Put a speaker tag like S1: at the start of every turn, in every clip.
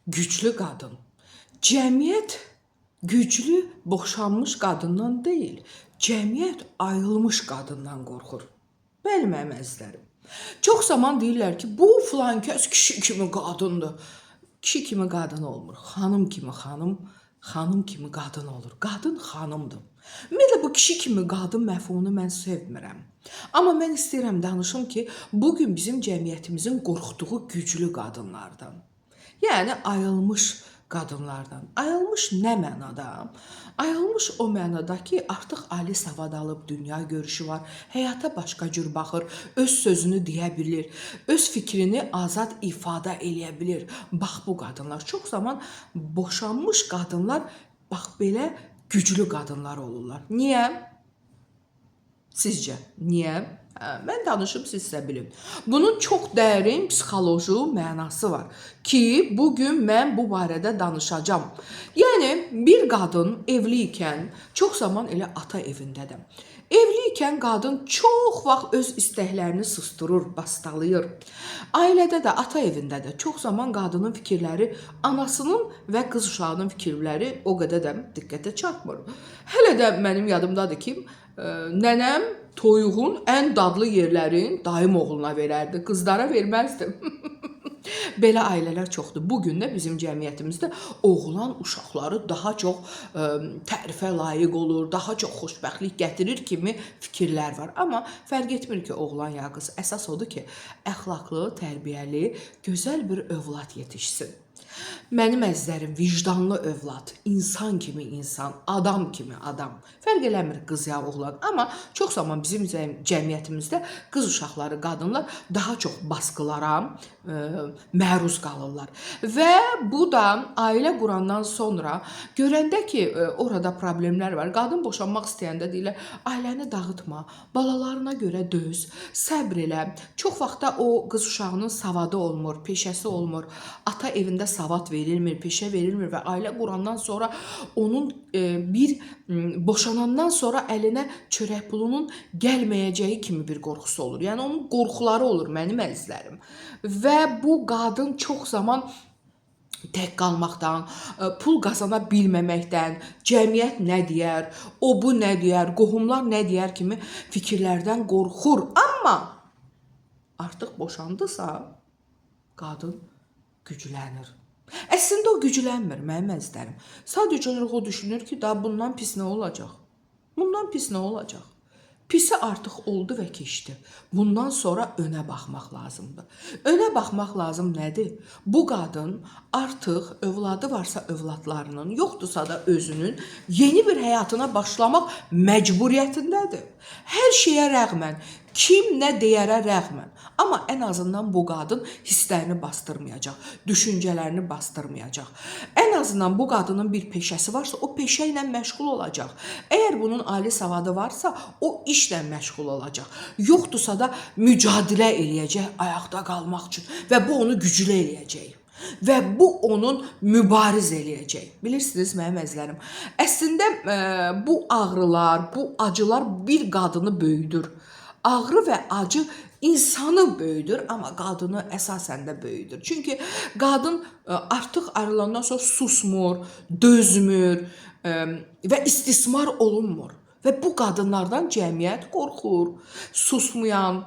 S1: güclü qadın. Cəmiyyət güclü boşanmış qadından deyil, cəmiyyət ayrılmış qadından qorxur. Bəli, mənim əzizlərim. Çox zaman deyirlər ki, bu filan kəs kişi kimi qadındır. Kişi kimi qadın olmur. Xanım kimi xanım, xanım kimi qadın olur. Qadın xanımdır. Ümumiyyətlə bu kişi kimi qadın məfhumunu mən sevmirəm. Amma mən istəyirəm danışım ki, bugün bizim cəmiyyətimizin qorxduğu güclü qadınlardan. Yəni ayılmış qadınlardan. Ayılmış nə mənada? Ayılmış o mənada ki, artıq ali savad alıb, dünya görüşü var, həyata başqa cür baxır, öz sözünü deyə bilir, öz fikrini azad ifadə eləyə bilir. Bax bu qadınlar çox zaman boşanmış qadınlar bax belə güclü qadınlar olurlar. Niyə? Sizcə, niyə? Mən danışım, siz isə bilin. Bunun çox dərin psixoloji mənası var ki, bugün mən bu barədə danışacağam. Yəni, bir qadın evli ikən, çox zaman elə ata evindədir. Evli ikən qadın çox vaxt öz istəklərini susturur, bastalayır. Ailədə də, ata evində də çox zaman qadının fikirləri, anasının və qız uşağının fikirləri o qədər də diqqətə çatmır. Hələ də mənim yadımdadır ki, nənəm toyuğun ən dadlı yerlərin dayım oğluna verərdi, qızlara verməzdi. Belə ailələr çoxdur. Bugün də bizim cəmiyyətimizdə oğlan uşaqları daha çox tərifə layiq olur, daha çox xoşbəxtlik gətirir kimi fikirlər var. Amma fərq etmir ki, oğlan ya qız. Əsas odur ki, əxlaqlı, tərbiyəli, gözəl bir övlad yetişsin. Mənim əzizlərim, vicdanlı övlad, insan kimi insan, adam kimi adam. Fərq eləmir qız ya oğlan. Amma çox zaman bizim cəmiyyətimizdə qız uşaqları, qadınlar daha çox baskılara məruz qalırlar. Və bu da ailə qurandan sonra görəndə ki, orada problemlər var. Qadın boşanmaq istəyəndə deyirlər, ailəni dağıtma, balalarına görə döz, səbr elə. Çox vaxtda o qız uşağının savadı olmur, peşəsi olmur, ata evində savad verilmir, peşə verilmir və ailə qurandan sonra onun boşanandan sonra əlinə çörək pulunun gəlməyəcəyi kimi bir qorxusu olur. Yəni onun qorxuları olur mənim əzizlərim. Və bu qadın çox zaman tək qalmaqdan, pul qazana bilməməkdən, cəmiyyət nə deyər, o bu nə deyər, qohumlar nə deyər kimi fikirlərdən qorxur. Amma artıq boşandısa, qadın güclənir. Əslində o güclənmir, mənim əzizlərim. Sadəcə o düşünür ki, da bundan pis nə olacaq? Bundan pis nə olacaq? Pisi artıq oldu və keçdi. Bundan sonra önə baxmaq lazımdır. Önə baxmaq lazım nədir? Bu qadın artıq övladı varsa övladlarının, yoxdursa da özünün yeni bir həyatına başlamaq məcburiyyətindədir. Hər şeyə rəğmən, kim nə deyərə rəğmən. Amma ən azından bu qadın hisslərini bastırmayacaq, düşüncələrini bastırmayacaq. Ən azından bu qadının bir peşəsi varsa, o peşə ilə məşğul olacaq. Əgər bunun ali savadı varsa, o işlə məşğul olacaq. Yoxdursa da mücadilə eləyəcək ayaqda qalmaq üçün və bu onu güclü eləyəcək. Və bu onun mübariz eləyəcək. Bilirsiniz, mənim əzizlərim, əslində bu ağrılar, bu acılar bir qadını böyüdür. Ağrı və acı insanı böyüdür, amma qadını əsasən də böyüdür. Çünki qadın artıq ayrılandan sonra susmur, dözmür və istismar olunmur. Və bu qadınlardan cəmiyyət qorxur. Susmayan,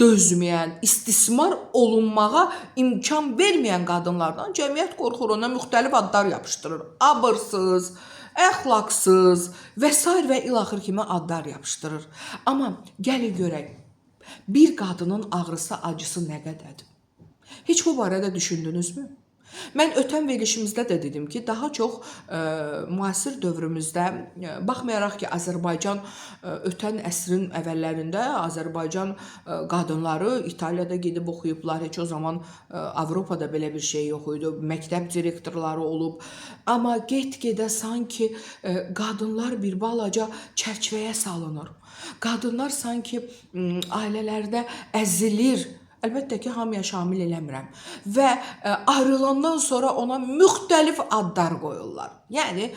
S1: dözməyən, istismar olunmağa imkan verməyən qadınlardan cəmiyyət qorxur. Ona müxtəlif adlar yapışdırır. Abırsız, əxlaqsız və s. və ilaxır kimi adlar yapışdırır. Amma gəlin görək, bir qadının ağrısı, acısı nə qədərdir? Heç bu barədə düşündünüzmü? Mən ötən verilişimizdə də dedim ki, daha çox müasir dövrümüzdə, baxmayaraq ki, Azərbaycan ötən əsrin əvvəllərində Azərbaycan qadınları İtaliyada gedib oxuyublar, heç o zaman Avropada belə bir şey yox idi, məktəb direktorları olub. Amma get-gedə sanki qadınlar bir balaca çərçivəyə salınır. Qadınlar sanki ailələrdə əzilir. Əlbəttə ki, hamıya şamil eləmirəm. Və ayrılandan sonra ona müxtəlif adlar qoyurlar. Yəni,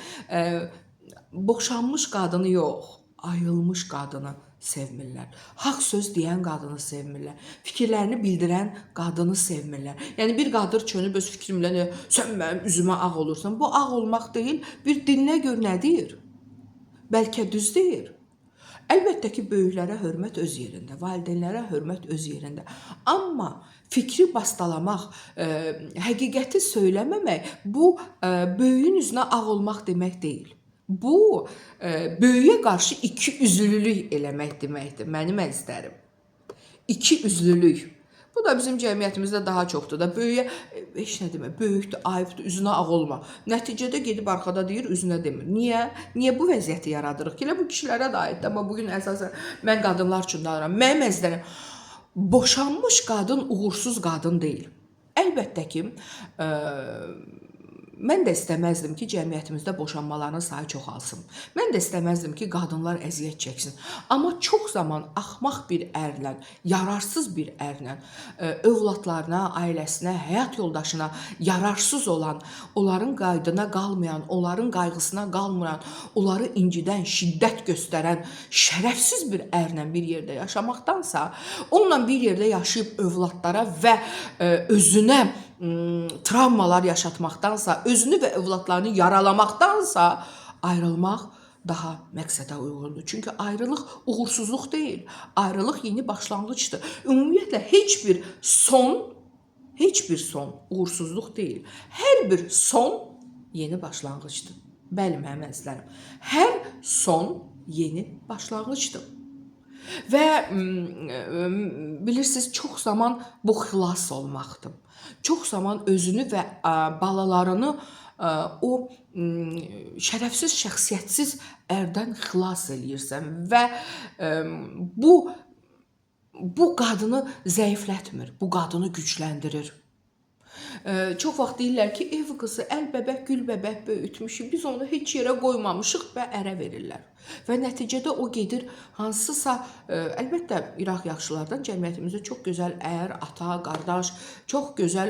S1: boşanmış qadını yox, ayılmış qadını sevmirlər. Haqq söz deyən qadını sevmirlər. Fikirlərini bildirən qadını sevmirlər. Yəni bir qadın çönüb öz fikrimlə sən mənim üzümə ağ olursan. Bu ağ olmaq deyil, bir dinlə gör nə deyir. Bəlkə düz deyir. Əlbəttə ki, böyüklərə hörmət öz yerində, valideynlərə hörmət öz yerində. Amma fikri bastalamaq, həqiqəti söyləməmək, bu böyüyün üzünə ağ olmaq demək deyil. Bu, böyüyə qarşı iki üzlülük eləmək deməkdir, mənim əzizlərim. İki üzlülük. Bu da bizim cəmiyyətimizdə daha çoxdur da. Böyüyə heç nə demə, böyükdür, ayıbdır, üzünə ağ olma. Nəticədə gedib arxada deyir, üzünə demir. Niyə? Niyə bu vəziyyəti yaradırıq ki? Elə bu kişilərə də aiddir, amma bugün əsasən mən qadınlar üçün danışıram. Mənim əzizlərim, boşanmış qadın uğursuz qadın deyil. Əlbəttə ki, mən də istəməzdim ki, cəmiyyətimizdə boşanmaların sayı çoxalsın. Mən də istəməzdim ki, qadınlar əziyyət çəksin. Amma çox zaman axmaq bir ərlə, yararsız bir ərlə, övladlarına, ailəsinə, həyat yoldaşına yararsız olan, onların qaydına qalmayan, onların qayğısına qalmayan, onları incidən, şiddət göstərən, şərəfsiz bir ərlə bir yerdə yaşamaqdansa, onunla bir yerdə yaşayıb övladlara və özünə travmalar yaşatmaqdansa, özünü və övladlarını yaralamaqdansa ayrılmaq daha məqsədə uyğundur. Çünki ayrılıq uğursuzluq deyil, ayrılıq yeni başlanğıçdır. Ümumiyyətlə heç bir son uğursuzluq deyil. Hər bir son yeni başlanğıçdır. Bəli, mənim əzizlərim, hər son yeni başlanğıçdır. Və bilirsiniz, çox zaman bu xilas olmaqdır. Çox zaman özünü və balalarını o şərəfsiz, şəxsiyyətsiz ərdən xilas eləyirsən və bu qadını zəiflətmir, bu qadını gücləndirir. Çox vaxt deyirlər ki, ev qızı, əl bəbək, gül bəbək böyütmüşük, biz onu heç yerə qoymamışıq və ərə verirlər. Və nəticədə o gedir hansısa, əlbəttə, İraq yaxşılardan cəmiyyətimizdə çox gözəl ər, ata, qardaş, çox gözəl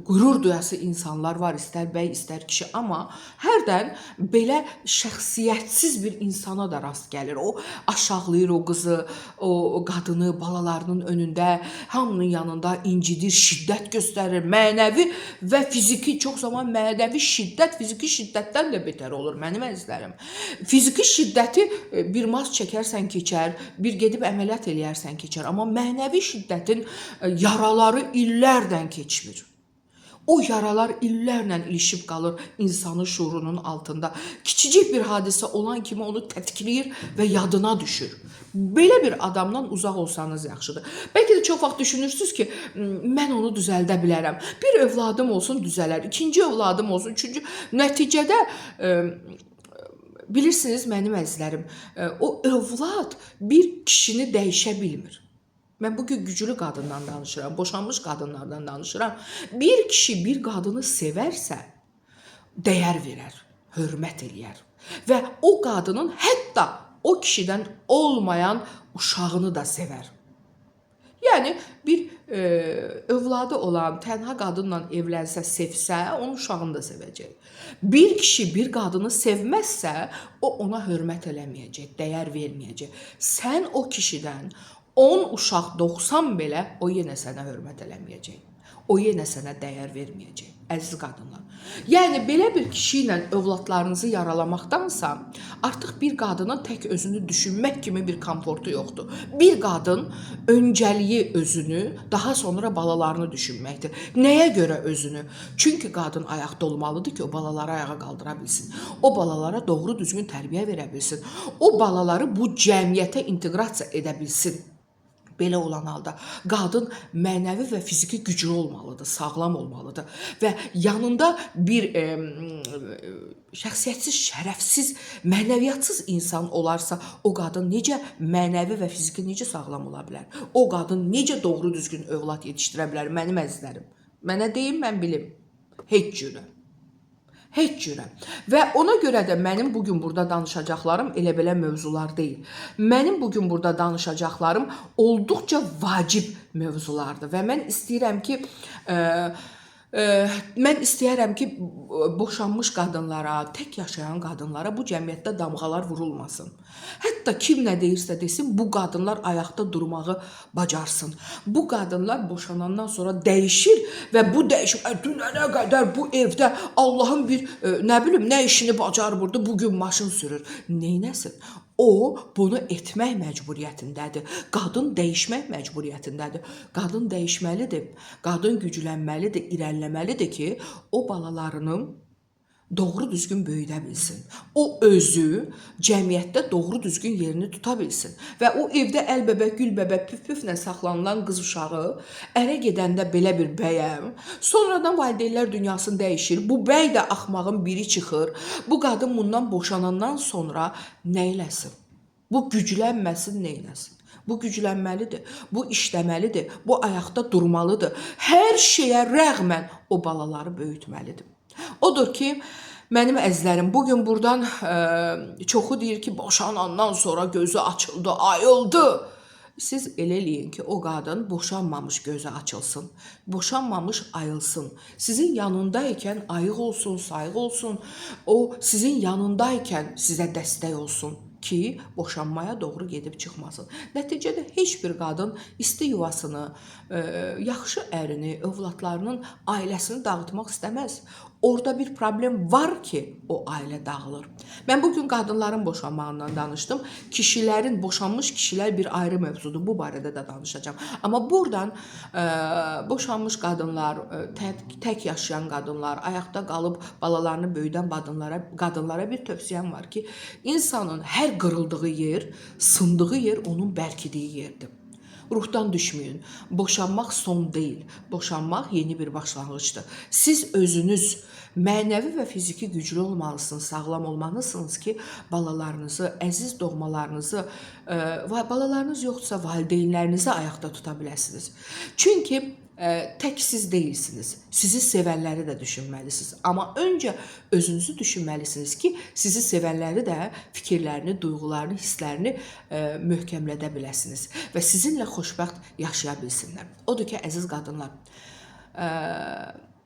S1: qürur duyası insanlar var, istər bəy, istər kişi, amma hərdən belə şəxsiyyətsiz bir insana da rast gəlir. O aşağılayır o qızı, o qadını balalarının önündə, hamının yanında incidir, şiddət göstərir, mənəvi və fiziki, çox zaman mənəvi şiddət fiziki şiddətdən də betər olur mənim əzizlərim. Fiziki şiddəti bir maz çəkərsən keçər, bir gedib əməliyyat eləyərsən keçər, amma mənəvi şiddətin yaraları illərdən keçmir. O yaralar illərlə ilişib qalır insanın şuurunun altında. Kiçicik bir hadisə olan kimi onu tətikləyir və yadına düşür. Belə bir adamdan uzaq olsanız yaxşıdır. Bəlkə də çox vaxt düşünürsünüz ki, mən onu düzəldə bilərəm. Bir övladım olsun düzələr, ikinci övladım olsun, üçüncü. Nəticədə bilirsiniz mənim əzizlərim, o övlad bir kişini dəyişə bilmir. Mən bugün güclü qadından danışıram, boşanmış qadınlardan danışıram. Bir kişi bir qadını sevərsə, dəyər verər, hörmət eləyər. Və o qadının hətta o kişidən olmayan uşağını da sevər. Yəni, bir övladı olan tənha qadınla evlənsə, sevsə, onun uşağını da sevəcək. Bir kişi bir qadını sevməzsə, o ona hörmət eləməyəcək, dəyər verməyəcək. Sən o kişidən 10 uşaq doğsan belə, o yenə sənə hörmət eləməyəcək. O yenə sənə dəyər verməyəcək, əziz qadınlar. Yəni, belə bir kişi ilə övladlarınızı yaralamaqdansa, artıq bir qadının tək özünü düşünmək kimi bir komfortu yoxdur. Bir qadın öncəliyi özünü, daha sonra balalarını düşünməkdir. Nəyə görə özünü? Çünki qadın ayaqda olmalıdır ki, o balaları ayağa qaldıra bilsin. O balalara doğru düzgün tərbiyə verə bilsin. O balaları bu cəmiyyətə inteqrasiya edə bilsin. Belə olan halda qadın mənəvi və fiziki güclü olmalıdır, sağlam olmalıdır və yanında bir şəxsiyyətsiz, şərəfsiz, mənəviyyatsız insan olarsa, o qadın necə mənəvi və fiziki necə sağlam ola bilər? O qadın necə doğru düzgün övlad yetişdirə bilər mənim əzizlərim? Mənə deyin, mən bilim. Heç cürə. Heç cürə. Və ona görə də mənim bugün burada danışacaqlarım elə belə mövzular deyil. Mənim bugün burada danışacaqlarım olduqca vacib mövzulardır və mən istəyirəm ki, Mən istəyərəm ki, boşanmış qadınlara, tək yaşayan qadınlara bu cəmiyyətdə damğalar vurulmasın. Hətta kim nə deyirsə desin, bu qadınlar ayaqda durmağı bacarsın. Bu qadınlar boşanandan sonra dəyişir və bu dəyişmə dünənə qədər bu evdə Allahın bir nə bilim nə işini bacar burada, bu gün maşın sürür. Neynəsin? O bunu etmək məcburiyyətindədir. Qadın dəyişmək məcburiyyətindədir. Qadın dəyişməlidir. Qadın güclənməlidir, irəliləməlidir ki, o balalarını doğru düzgün böyüdə bilsin. O özü cəmiyyətdə doğru düzgün yerini tuta bilsin. Və o evdə əl bəbək, gül bəbək, püf-püflə saxlanılan qız uşağı ərə gedəndə belə bir bəyəm, sonradan valideynlər dünyasını dəyişir. Bu bəy də axmağın biri çıxır. Bu qadın bundan boşanandan sonra nə eləsin? Bu güclənməsin, nə eləsin? Bu güclənməlidir, bu işləməlidir, bu ayaqda durmalıdır. Hər şeyə rəğmən o balaları böyütməlidir. Odur ki, mənim əzizlərim, bugün buradan çoxu deyir ki, boşanandan sonra gözü açıldı, ayıldı. Siz elə eləyin ki, o qadın boşanmamış gözü açılsın, boşanmamış ayılsın. Sizin yanındaykən ayıq olsun, sayıq olsun. O sizin yanındaykən sizə dəstək olsun ki, boşanmaya doğru gedib çıxmasın. Nəticədə heç bir qadın isti yuvasını, yaxşı ərini, övladlarının ailəsini dağıtmaq istəməz. Orada bir problem var ki, o ailə dağılır. Mən bugün qadınların boşanmağından danışdım. Kişilərin, boşanmış kişilər bir ayrı mövzudur. Bu barədə də danışacağım. Amma buradan boşanmış qadınlar, tək yaşayan qadınlar, ayaqda qalıb balalarını böyüdən qadınlara bir tövsiyəm var ki, insanın hər qırıldığı yer, sındığı yer onun bərkidiyi yerdir. Ruhdan düşməyin. Boşanmaq son deyil. Boşanmaq yeni bir başlanğıcdır. Siz özünüz mənəvi və fiziki güclü olmalısınız, sağlam olmalısınız ki, balalarınızı, əziz doğmalarınızı, balalarınız yoxdursa valideynlərinizi ayaqda tuta biləsiniz. Çünki tək siz deyilsiniz. Sizi sevənləri də düşünməlisiniz. Amma öncə özünüzü düşünməlisiniz ki, sizi sevənləri də fikirlərini, duyğularını, hisslərini möhkəmlədə biləsiniz və sizinlə xoşbəxt yaşaya bilsinlər. Odur ki, əziz qadınlar,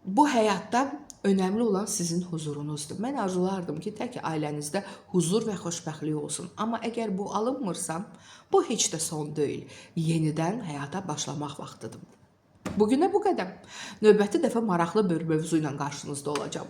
S1: bu həyatda önəmli olan sizin huzurunuzdur. Mən arzulardım ki, tək ailənizdə huzur və xoşbəxtlik olsun. Amma əgər bu alınmırsa, bu heç də son deyil. Yenidən həyata başlamaq vaxtıdır. Bugünə bu qədər. Növbəti dəfə maraqlı bir mövzu ilə qarşınızda olacağım.